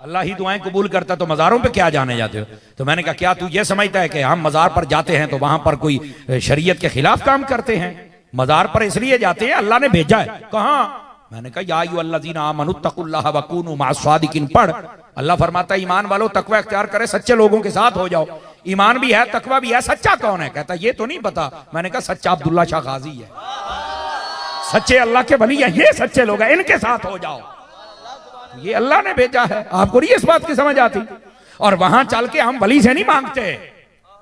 अल्लाह ही दुआएं कबूल करता तो मज़ारों पे क्या जाने जाते हो? तो मैंने कहा क्या तू ये समझता है कि हम मज़ार पर जाते हैं तो वहां पर कोई शरीयत के खिलाफ काम करते हैं? मज़ार पर इसलिए जाते हैं अल्लाह ने भेजा है। कहाँ? मैंने कहा या अय्युहल्लज़ीना आमनुत्तकुल्लाह वकूनू मअस्सादिकीन पढ़। अल्लाह फरमाता है ईमान वालों तकवा इख्तियार करे, सच्चे लोगों के साथ हो जाओ। ईमान भी है, तकवा भी है, सच्चा कौन है? कहता ये तो नहीं पता। मैंने कहा सच्चा अब्दुल्ला शाह गाजी है, सच्चे अल्लाह के वली है, ये सच्चे लोग हैं, इनके साथ हो जाओ। ये अल्लाह ने भेजा है, आपको नहीं इस बात की समझ आती? और वहां चल के हम वली से नहीं मांगते,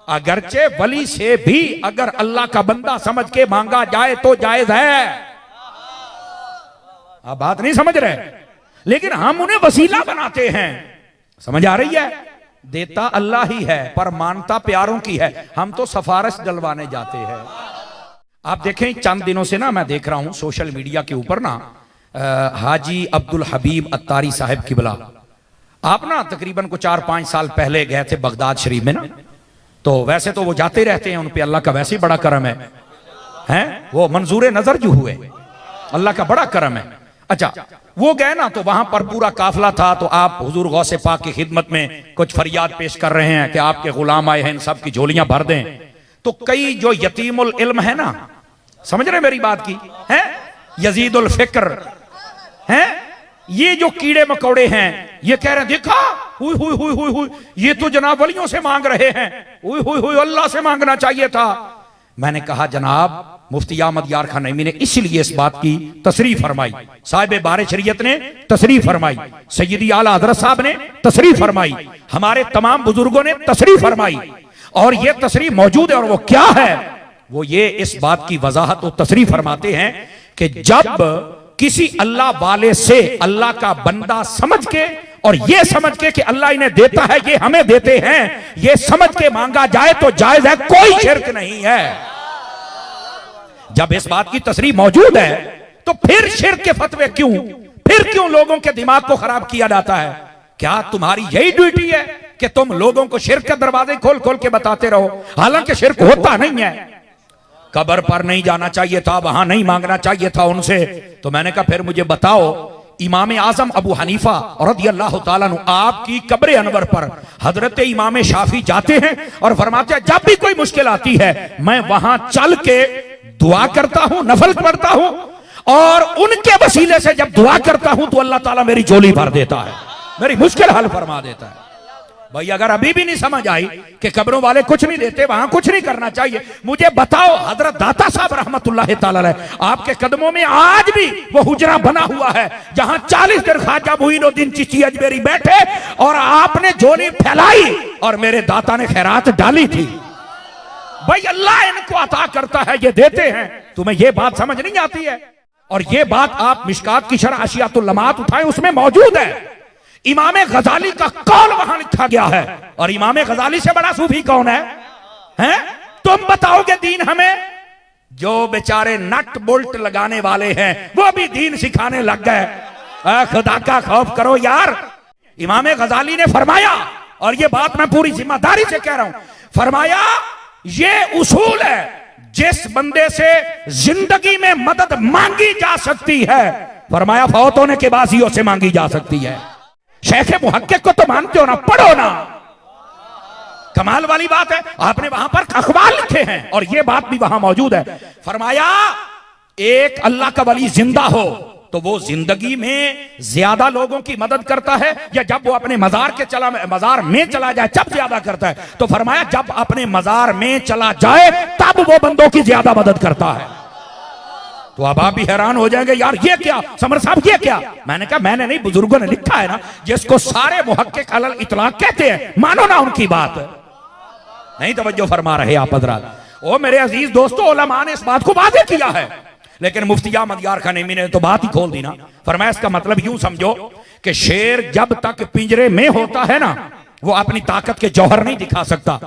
अगरचे वली से भी अगर अल्लाह का बंदा समझ के मांगा जाए तो जायज है। आप बात नहीं समझ रहे, लेकिन हम उन्हें वसीला बनाते हैं। समझ आ रही है? देता अल्लाह ही है पर मानता प्यारों की है, हम तो सिफारिश डलवाने जाते हैं। आप देखें चंद दिनों से ना मैं देख रहा हूं सोशल मीडिया के ऊपर ना हाजी अब्दुल हबीब अत्तारी साहब किबला, आप ना तकरीबन को 4-5 साल पहले गए थे बगदाद शरीफ में ना, तो वैसे तो वो जाते रहते हैं, उन पे अल्लाह का वैसे ही बड़ा करम है वो मंजूर नजर जो हुए, अल्लाह का बड़ा करम है। अच्छा वो गए ना तो वहां पर पूरा काफिला था, तो आप हुजूर गौसे पाक की खिदमत में कुछ फरियाद पेश कर रहे हैं कि आपके गुलाम आए हैं, इन सब की झोलियां भर दें। तो कई जो यतीमुल इल्म है ना, समझ रहे मेरी बात की है, यजीदुल फिक्र है, ये जो कीड़े मकोड़े हैं ये कह रहे हैं देखा हुई हुई हुई हुई हुई, ये तो जनाब वलियों से मांग रहे हैं, हुई हुई हुई अल्लाह से मांगना चाहिए था। मैंने कहा जनाब मुफ्ती अहमद यार खान नईमी ने इसलिए इस बात की तसरीह फरमाई, साहिब बारे शरीयत ने तसरीह फरमाई, सैयदी आला हजरत साहब ने तसरीह फरमाई, हमारे तमाम बुजुर्गों ने तसरीह फरमाई, और ये तसरीह मौजूद है। और वो क्या है? वो ये इस बात की वजाहत और तसरीह फरमाते हैं कि जब किसी अल्लाह वाले से अल्लाह का बंदा समझ के और ये समझ के कि अल्लाह इन्हें देता है, ये हमें देते हैं, ये समझ के मांगा जाए तो जायज है, कोई शिर्क नहीं है। जब इस बात की तसरीह मौजूद है तो फिर शिर्क के फतवे क्यों, फिर क्यों लोगों के दिमाग को खराब किया जाता है? क्या तुम्हारी यही ड्यूटी है कि तुम लोगों को शिर्क के दरवाजे खोल खोल के बताते रहो, हालांकि शिर्क होता नहीं है? कब्र पर नहीं जाना चाहिए था, वहां नहीं मांगना चाहिए था उनसे। तो मैंने कहा फिर मुझे बताओ, इमाम आजम अबू हनीफा रज़ियल्लाहु ताला अन्हु आपकी कब्र अनवर पर हजरत इमाम शाफी जाते हैं और फरमाते हैं जब भी कोई मुश्किल आती है मैं वहां चल के दुआ करता हूं, नफल पढ़ता हूं, और उनके वसीले से जब दुआ करता हूं तो अल्लाह ताला मेरी झोली भर देता है, मेरी मुश्किल हल फरमा देता है। भाई अगर अभी भी नहीं समझ आई कि कब्रों वाले कुछ नहीं देते, वहां कुछ नहीं करना चाहिए, मुझे बताओ हजरत दाता साहब रहमतुल्लाह ताला अलैह आपके कदमों में आज भी वो हुजरा बना हुआ है जहां 40 दिन ख्वाजा मुईनुद्दीन चिश्ती अजमेरी बैठे और आपने झोली फैलाई और मेरे दाता ने खैरात डाली थी। भाई अल्लाह इनको अता करता है, ये देते हैं। तुम्हें ये बात समझ नहीं आती है? और ये बात आप मिशकात की शरह अशियातुल लमात उठाएं, उसमें मौजूद है। इमाम गजाली का कौल वहां लिखा गया है, और इमाम गजाली से बड़ा सूफी कौन है? हैं? तुम बताओगे दीन हमें? जो बेचारे नट बोल्ट लगाने वाले हैं वो भी दीन सिखाने लग गए। खुदा का खौफ करो यार। इमाम गजाली ने फरमाया, और ये बात मैं पूरी जिम्मेदारी से कह रहा हूं, फरमाया ये उसूल है जिस बंदे से जिंदगी में मदद मांगी जा सकती है, फरमाया फौत होने के बाद ही से मांगी जा सकती है। शेख मुहक्किक को तो मानते हो ना, पढ़ो ना, कमाल वाली बात है। आपने वहां पर अखबार लिखे हैं और ये बात भी वहां मौजूद है। फरमाया एक अल्लाह का वली जिंदा हो तो वो जिंदगी में ज्यादा लोगों की मदद करता है, या जब वो अपने मजार में चला जाए जब ज्यादा करता है? तो फरमाया जब अपने मजार में चला जाए तब वो बंदों की ज्यादा मदद करता है। तो अब आप भी हैरान हो जाएंगे यार ये क्या समर साहब, ये क्या? मैंने कहा मैंने नहीं, बुजुर्गों ने लिखा है ना, जिसको सारे मुहक्किक अलल इतलाक कहते हैं, मानो ना उनकी बात। नहीं तवज्जो फरमा रहे आप हज़रात। ओ मेरे अजीज दोस्तों, उलमा ने इस बात को वाज़ेह किया है, लेकिन मुफ्ती अहमद यार खान नईमी ने तो बात ही खोल दी ना। फरमाया इसका मतलब यूं समझो कि शेर जब तक पिंजरे में होता है ना वो अपनी ताकत के जौहर नहीं दिखा सकता,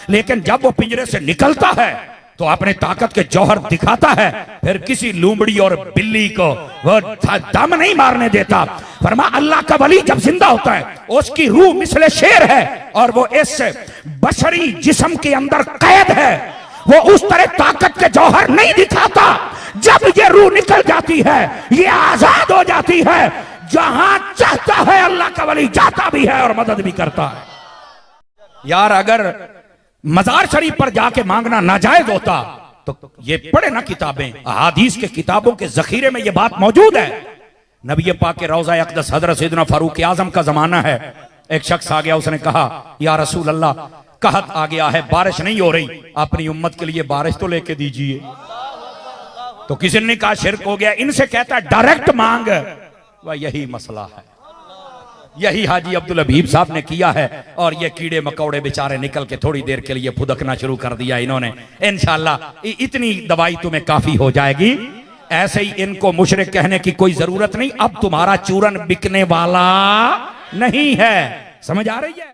लेकिन जब वो पिंजरे से निकलता है तो अपने ताकत के जौहर दिखाता है, फिर किसी लूमड़ी और बिल्ली को वो दम नहीं मारने देता। फरमा अल्लाह का वली जब जिंदा होता है उसकी रूह मिसले शेर है और वो इस बशरी जिस्म के अंदर कैद है, वो उस तरह ताकत के जौहर नहीं दिखाता। जब ये रूह निकल जाती है, ये आजाद हो जाती है, जहां चाहता है अल्लाह का वली जाता भी है और मदद भी करता है। यार अगर मजार शरीफ पर जाके मांगना नाजायज होता तो ये पढ़े ना किताबें, अहादीस के किताबों के जखीरे में ये बात मौजूद है। नबी पाक के रौज़ा अक़दस हज़रत सैयदना फारूक आज़म का जमाना है। एक शख्स आ गया, उसने कहा या रसूल अल्लाह, कहत आ गया है, बारिश नहीं हो रही, अपनी उम्मत के लिए बारिश तो लेके दीजिए। तो किसी ने कहा शिरक हो गया। इनसे कहता है डायरेक्ट मांग। वह यही मसला है, यही हाजी अब्दुल हबीब साहब ने किया है। और ये कीड़े मकौड़े बेचारे निकल के थोड़ी देर के लिए फुदकना शुरू कर दिया इन्होंने। इंशाअल्लाह इतनी दवाई तुम्हें काफी हो जाएगी। ऐसे ही इनको मुशरिक कहने की कोई जरूरत नहीं। अब तुम्हारा चूरन बिकने वाला नहीं है। समझ आ रही है?